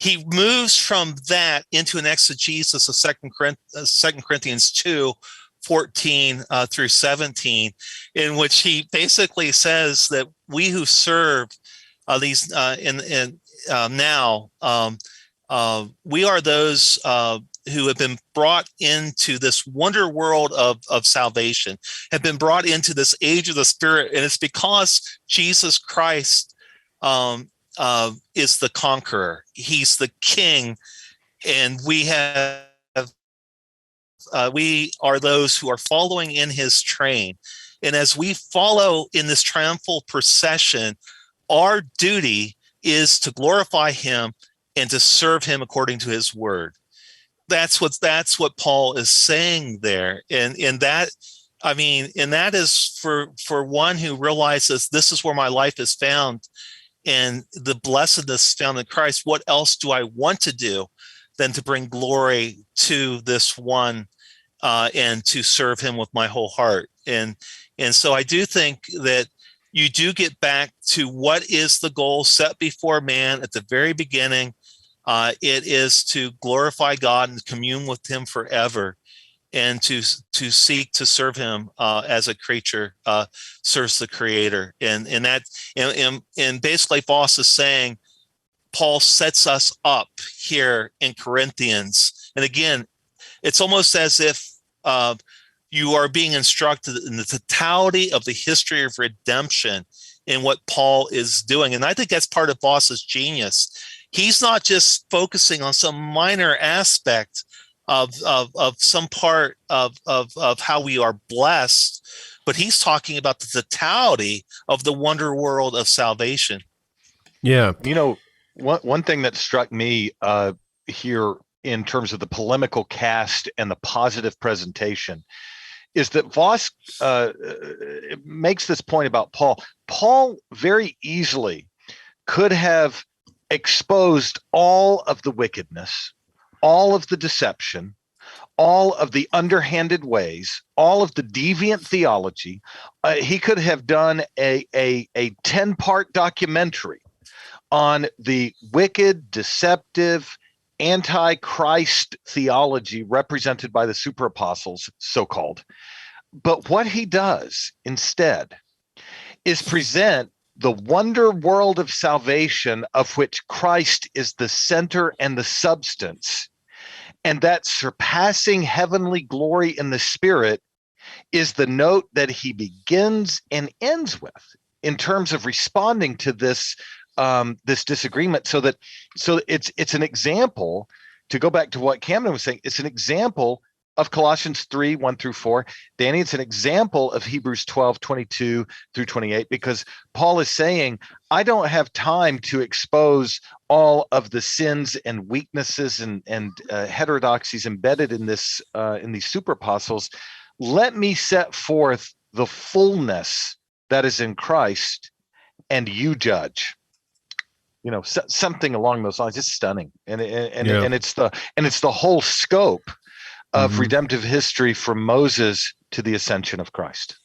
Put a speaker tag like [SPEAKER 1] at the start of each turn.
[SPEAKER 1] he moves from that into an exegesis of Second Corinthians 2:14 through 17, in which he basically says that we who serve these now, we are those who have been brought into this wonder world of salvation, have been brought into this age of the Spirit, and it's because Jesus Christ is the conqueror. He's the king, and we are those who are following in his train. And as we follow in this triumphal procession, our duty is to glorify him and to serve him according to his word. That's what Paul is saying there. And that is for one who realizes this is where my life is found and the blessedness found in Christ. What else do I want to do than to bring glory to this one and to serve him with my whole heart? And so I do think that you do get back to what is the goal set before man at the very beginning. It is to glorify God and commune with him forever, and to seek to serve him as a creature serves the creator. And basically Voss is saying Paul sets us up here in Corinthians. And again, it's almost as if you are being instructed in the totality of the history of redemption in what Paul is doing. And I think that's part of Voss's genius. He's not just focusing on some minor aspect of some part of how we are blessed, but he's talking about the totality of the wonder world of salvation.
[SPEAKER 2] Yeah. One thing that struck me here in terms of the polemical cast and the positive presentation is that Voss makes this point about Paul. Paul very easily could have exposed all of the wickedness, all of the deception, all of the underhanded ways, all of the deviant theology. He could have done a 10-part documentary on the wicked, deceptive, anti-Christ theology represented by the super apostles, so-called. But what he does instead is present the wonder world of salvation, of which Christ is the center and the substance, and that surpassing heavenly glory in the Spirit is the note that he begins and ends with in terms of responding to this disagreement. So it's an example, to go back to what Camden was saying, it's an example of Colossians 3:1-4. Danny, it's an example of Hebrews 12:22-28, because Paul is saying, I don't have time to expose all of the sins and weaknesses and heterodoxies embedded in this in these super apostles. Let me set forth the fullness that is in Christ, and you judge. Something along those lines. It's stunning, and it's the whole scope of redemptive history from Moses to the ascension of Christ.